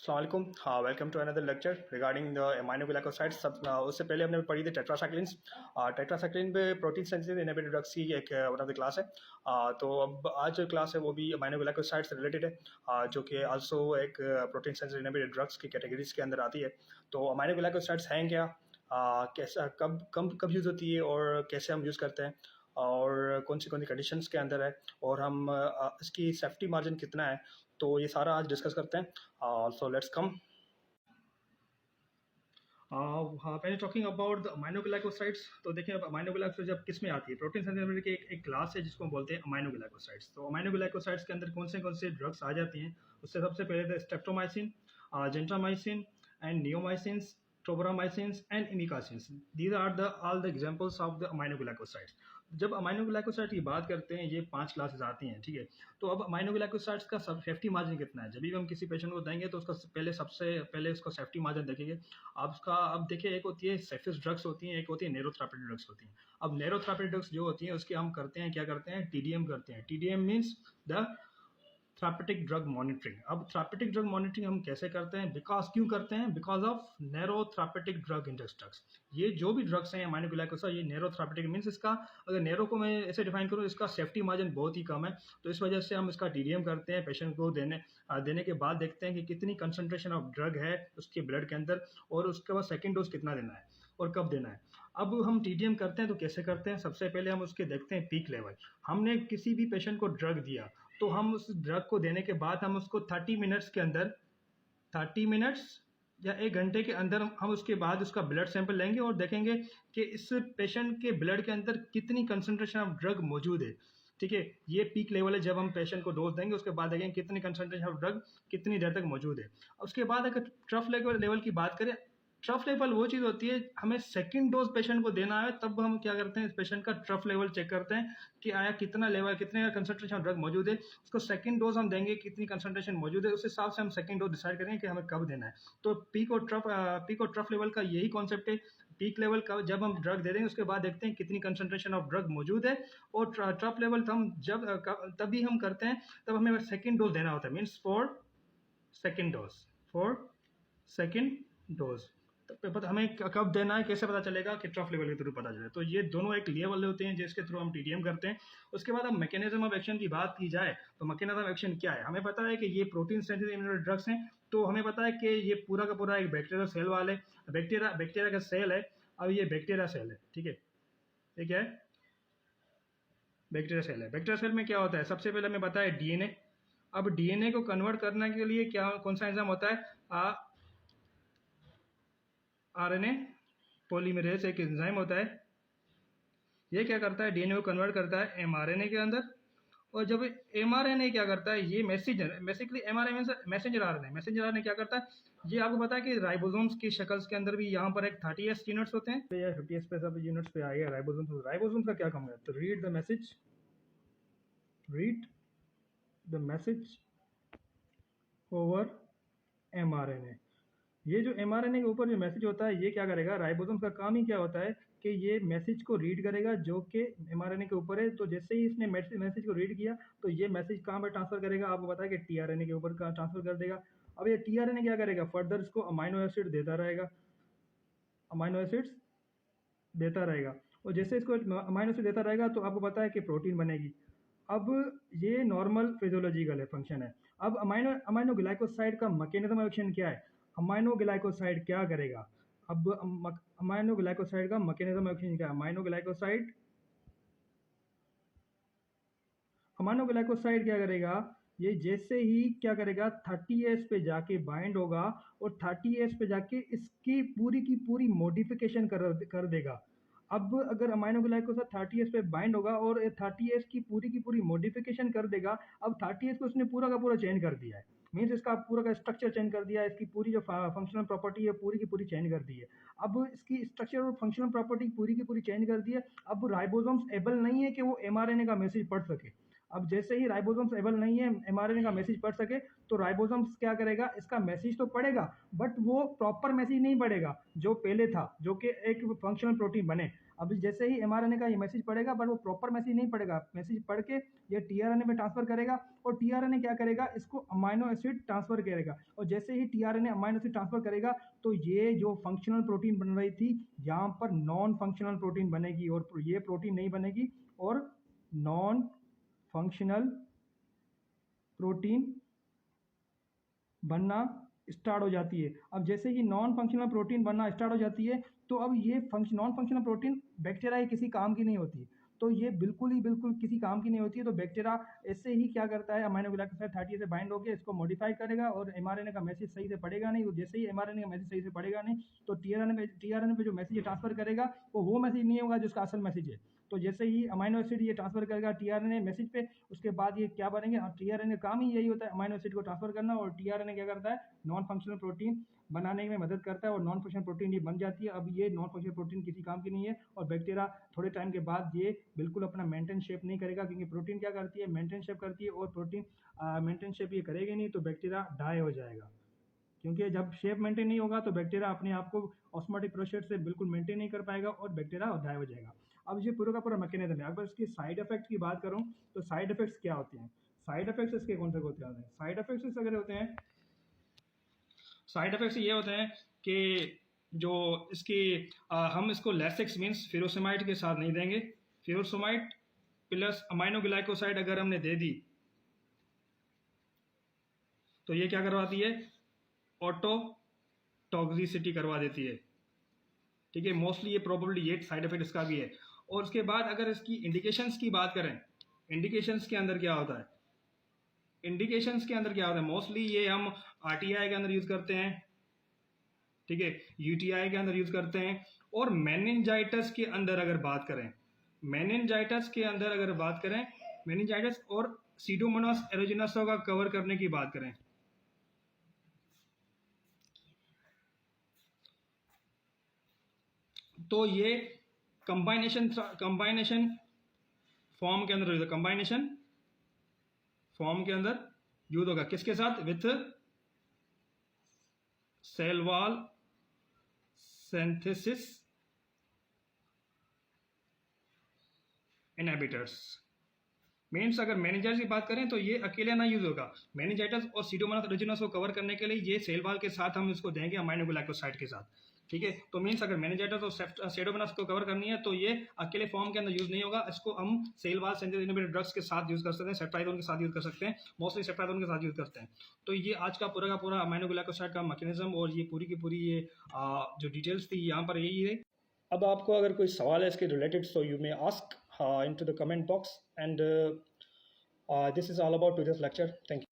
अस्सलामुअलैकुम। हाँ, welcome to another lecture regarding the aminoglycosides. उससे पहले हमने पढ़ी थी टेट्रासाइक्लिन्स। टेट्रासाइक्लिन पे प्रोटीन सेंसिटिव इनहिबिटर ड्रग्स की एक वन ऑफ द क्लास है। तो अब आज जो क्लास है वो भी एमाइनोग्लाइकोसाइड्स से रिलेटेड है, जो कि आल्सो एक प्रोटीन सेंसिटिव इनहिबिटर ड्रग्स की कैटेगरीज के अंदर आती है। तो एमाइनोग्लाइकोसाइड्स हैं क्या, कैसा कब कब कब यूज़ होती है और कैसे हम यूज़ करते हैं, और कौन सी कंडीशंस के अंदर है, और हम इसकी सेफ्टी मार्जिन कितना है, तो ये सारा आज डिस्कस करते हैं। So let's come. हाँ, पहले टॉकिंग अबाउट द अमाइनोग्लाइकोसाइड्स। तो देखिए, अब अमाइनोग्लाइकोसाइड्स जब किस में आती है, प्रोटीन सेंसिटिव की एक क्लास है जिसको हम बोलते हैं अमाइनोग्लाइकोसाइड्स। तो अमाइनोग्लाइकोसाइड्स के अंदर कौन से ड्रग्स आ जाती हैं, उससे सबसे पहले streptomycin, gentamicin and neomycins, tobramycins and amikacins. These are the all the examples of the aminoglycosides. जब अमाइनोग्लाइकोसाइड की बात करते हैं, ये 5 क्लासेस आती हैं, ठीक है। तो अब अमाइनोग्लाइकोसाइड्स का सब सेफ्टी मार्जिन कितना है, जब भी हम किसी पेशेंट को देंगे तो उसका सबसे पहले उसको सेफ्टी मार्जिन देखेंगे। अब देखिए, एक होती है सेफेस्ट ड्रग्स होती हैं, एक होती है नेरोथेरापेटिक ड्रग्स होती हैं। अब नेरोथेरापेटिक ड्रग्स जो होती हैं उसके हम करते हैं, क्या करते हैं, टीडीएम करते हैं। TDM means the therapeutic drug monitoring. अब थेरापेटिक ड्रग मॉनिटरिंग हम कैसे करते हैं, क्यों करते हैं, because of narrow therapeutic drug index drugs. ये जो भी ड्रग्स हैं अमाइनोग्लाइकोसाइड, ये नैरो थेरापेटिक मीन्स इसका, अगर नैरो को मैं ऐसे डिफाइन करूँ, इसका सेफ्टी मार्जिन बहुत ही कम है। तो इस वजह से हम इसका टीडीएम करते हैं, पेशेंट को देने के बाद देखते हैं कि कितनी कंसंट्रेशन ऑफ ड्रग है उसके ब्लड के अंदर, और उसके बाद सेकेंड डोज कितना देना है और कब देना है। अब हम टीडीएम करते हैं तो कैसे करते हैं, सबसे पहले हम उसके देखते हैं पीक लेवल। हमने किसी भी पेशेंट को ड्रग दिया, तो हम उस ड्रग को देने के बाद हम उसको 30 मिनट्स के अंदर, 30 मिनट्स या 1 घंटे के अंदर हम उसके बाद उसका ब्लड सैंपल लेंगे और देखेंगे कि इस पेशेंट के ब्लड के अंदर कितनी कंसंट्रेशन ऑफ ड्रग मौजूद है। ठीक है, ये पीक लेवल है जब हम पेशेंट को डोज देंगे, उसके बाद देखेंगे कितनी कंसंट्रेशन ऑफ ड्रग कितनी देर तक मौजूद है। उसके बाद अगर ट्रफ लेवल की बात करें, ट्रफ लेवल वो चीज़ होती है, हमें सेकंड डोज पेशेंट को देना है, तब हम क्या करते हैं, इस पेशेंट का ट्रफ लेवल चेक करते हैं कि आया कितना लेवल, कितने कंसंट्रेशन ऑफ ड्रग मौजूद है। उसको सेकंड डोज हम देंगे, कितनी कंसंट्रेशन मौजूद है, उस हिसाब से हम सेकंड डोज डिसाइड करेंगे कि हमें कब देना है। तो पीक और ट्रफ लेवल का यही कॉन्सेप्ट है। पीक लेवल का जब हम ड्रग दे देंगे, उसके बाद देखते हैं कितनी कंसंट्रेशन ऑफ ड्रग मौजूद है, और ट्रफ लेवल हम तभी हम करते हैं, तब हमें सेकंड डोज देना होता है, मीन्स फॉर सेकंड डोज। तो हमें कब देना है, कैसे पता चलेगा, कि ट्रफ लेवल के थ्रू पता चले। तो ये दोनों एक लेवल होते हैं जिसके थ्रू हम टीडीएम करते हैं। उसके बाद अब मैकेनिज्म ऑफ एक्शन की बात की जाए, तो मैकेनिज्म ऑफ एक्शन क्या है, हमें पता है कि ये प्रोटीन सेंसिटिव इम्यूनिटी ड्रग्स हैं। तो हमें पता है कि ये पूरा का पूरा एक बैक्टीरियल सेल वाले बैक्टीरिया का सेल है। अब ये बैक्टीरिया सेल है, ठीक है, ये क्या है, बैक्टीरिया सेल है। बैक्टीरिया सेल में क्या होता है, सबसे पहले हमें पता है डीएनए। अब डीएनए को कन्वर्ट करने के लिए कौन सा एंजाइम होता है, आरएनए पॉलीमरेज एक एंजाइम होता है। ये क्या करता है, डीएनए को कन्वर्ट करता है एमआरएनए के अंदर। और जब एमआरएनए क्या करता है, ये बेसिकली एमआरएनए मैसेंजर आरएनए क्या करता है, ये आपको पता है कि राइबोसोम्स की शक्ल्स के अंदर भी यहाँ पर एक 30s यूनिट्स होते हैं, या 50s पे सब यूनिट्स पे आए हैं राइबोसोम्स का क्या काम है, तो read the message over mRNA. ये जो एमआरएनए के ऊपर जो मैसेज होता है, ये क्या करेगा, राइबोसोम का काम ही क्या होता है कि ये मैसेज को रीड करेगा जो कि एमआरएनए के ऊपर है। तो जैसे ही इसने मैसेज को रीड किया, तो ये मैसेज कहाँ पर ट्रांसफर करेगा, आपको पता है कि टीआरएनए के ऊपर ट्रांसफर कर देगा। अब ये टीआरएनए क्या करेगा, फर्दर इसको अमाइनो एसिड्स देता रहेगा। और जैसे इसको अमाइनो एसिड देता रहेगा, तो आपको पता है कि प्रोटीन बनेगी। अब ये नॉर्मल फिजियोलॉजिकल है, फंक्शन है। अब अमाइनो ग्लाइकोसाइड का मैकेनिज्म ऑफ एक्शन क्या है, अमाइनो ग्लाइकोसाइड क्या करेगा, अब अमाइनो ग्लाइकोसाइड का मैकेनिज्म ऑफ एक्शन क्या है, अमाइनो ग्लाइकोसाइड क्या करेगा, ये जैसे ही क्या करेगा, 30S पे जाके बाइंड होगा, और 30S पे जाके इसकी पूरी की पूरी मॉडिफिकेशन कर देगा। अब अगर अमाइनो ग्लाइकोसाइड 30S पे बाइंड होगा और 30S की पूरी मॉडिफिकेशन कर देगा, अब 30S को उसने पूरा का पूरा चेंज कर दिया है, मीन्स इसका पूरा का स्ट्रक्चर चेंज कर दिया है, इसकी पूरी जो फंक्शनल प्रॉपर्टी है पूरी की पूरी चेंज कर दी है। अब इसकी स्ट्रक्चर और फंक्शनल प्रॉपर्टी पूरी की पूरी चेंज कर दी है। अब राइबोसोम्स एबल नहीं है कि वो एमआरएनए का मैसेज पढ़ सके। अब जैसे ही राइबोसोम्स एबल नहीं है एमआरएनए का मैसेज पढ़ सके, तो राइबोसोम्स क्या करेगा, इसका मैसेज तो पढ़ेगा, बट वो प्रॉपर मैसेज नहीं पढ़ेगा जो पहले था, जो कि एक फंक्शनल प्रोटीन बने। अब जैसे ही mRNA का ये मैसेज पढ़ेगा, बट वो प्रॉपर मैसेज नहीं पढ़ेगा, मैसेज पढ़ के ये tRNA में ट्रांसफर करेगा, और tRNA क्या करेगा, इसको अमाइनो एसिड ट्रांसफर करेगा, और जैसे ही tRNA अमाइनो एसिड ट्रांसफर करेगा तो ये जो फंक्शनल प्रोटीन बन रही थी यहाँ पर नॉन फंक्शनल प्रोटीन बनेगी, और ये प्रोटीन नहीं बनेगी, और नॉन फंक्शनल प्रोटीन बनना स्टार्ट हो जाती है। अब जैसे ही नॉन फंक्शनल प्रोटीन बनना स्टार्ट हो जाती है, तो अब ये नॉन फंक्शनल प्रोटीन बैक्टीरिया किसी काम की नहीं होती, तो ये बिल्कुल किसी काम की नहीं होती है। तो बैक्टीरिया ऐसे ही क्या करता है, अमाइनो ग्लाइकोसाइड 30 से बाइंड होकर इसको मॉडिफाई करेगा, और mRNA का मैसेज सही से पढ़ेगा नहीं, और जैसे ही mRNA का मैसेज सही से पढ़ेगा नहीं, तो tRNA पे जो मैसेज ट्रांसफर करेगा वो मैसेज नहीं होगा जिसका असल मैसेज है। तो जैसे ही अमाइनो एसिड ये ट्रांसफर करेगा tRNA मैसेज पे, उसके बाद ये क्या बनेंगे, tRNA काम ही यही होता है अमाइनो एसिड को ट्रांसफर करना, और tRNA क्या करता है, नॉन फंक्शनल प्रोटीन बनाने में मदद करता है, और नॉन फंक्शनल प्रोटीन ये बन जाती है। अब ये नॉन फंक्शनल प्रोटीन किसी काम की नहीं है, और बैक्टीरिया थोड़े टाइम के बाद ये बिल्कुल अपना मेंटेन शेप नहीं करेगा, क्योंकि प्रोटीन क्या करती है, मेंटेन शेप करती है, और प्रोटीन मेंटेन शेप ये करेगी नहीं तो बैक्टीरिया डाई हो जाएगा, क्योंकि जब शेप मेंटेन नहीं होगा तो बैक्टीरिया अपने आप को ऑस्मोटिक प्रोसेस से बिल्कुल मेंटेन नहीं कर पाएगा, और बैक्टीरिया डाई हो जाएगा। अब ये पूरा का पूरा मैकेनिज्म है। अगर इसकी साइड इफेक्ट की बात करूं तो साइड इफेक्ट्स क्या होते हैं, साइड इफेक्ट्स इसके कौन से होते हैं, साइड इफेक्ट्स अगर होते हैं, साइड इफेक्ट्स ये होते हैं कि जो इसकी हम इसको लेसिक्स मीन्स फिरोसेमाइड के साथ नहीं देंगे, फिरोसेमाइड प्लस अमाइनो ग्लाइकोसाइड अगर हमने दे दी तो ये क्या करवाती है, ऑटो टॉक्सिसिटी करवा देती है, ठीक है। मोस्टली ये प्रोबेबली ये साइड इफेक्ट इसका भी है। और उसके बाद अगर इसकी इंडिकेशंस की बात करें, इंडिकेशंस के अंदर क्या होता है, इंडिकेशंस के अंदर क्या होता है, मोस्टली ये हम आरटीआई के अंदर यूज करते हैं, ठीक है, यूटीआई के अंदर यूज करते हैं, और मेनिंजाइटिस के अंदर अगर बात करें, मेनिंजाइटिस के अंदर अगर बात करें, मेनिंजाइटिस और सीडोमोनास एरोजिनस का कवर करने की बात करें, तो ये कंबाइनेशन फॉर्म के अंदर, कंबाइनेशन फॉर्म के अंदर यूज होगा, किसके साथ, with cell wall synthesis inhibitors. Means अगर मेनिंजाइटिस की बात करें तो ये अकेले ना यूज होगा, मेनिंजाइटिस और सीडोमोनास एरोजिनस को कवर करने के लिए ये सेल वॉल के साथ हम इसको देंगे अमाइनो ग्लाइकोसाइड के साथ, ठीक है। तो मीन्स अगर मेनिंजाइटिस और सीडोमोनास को कवर करनी है तो ये अकेले फॉर्म के अंदर यूज नहीं होगा, इसको हम cell wall synthesis inhibitor drugs के साथ यूज कर सकते हैं, सेप्टाइजोन के साथ यूज कर सकते हैं, मोस्टली सेप्टाइजोन के साथ यूज करते हैं। तो ये आज का पूरा अमाइनो ग्लाइकोसाइड का मैकेनिज्म और ये पूरी की पूरी ये जो डिटेल्स थी यहाँ पर यही है। अब आपको अगर कोई सवाल है इसके related, so you may ask into the comment box, and this is all about today's lecture. Thank you.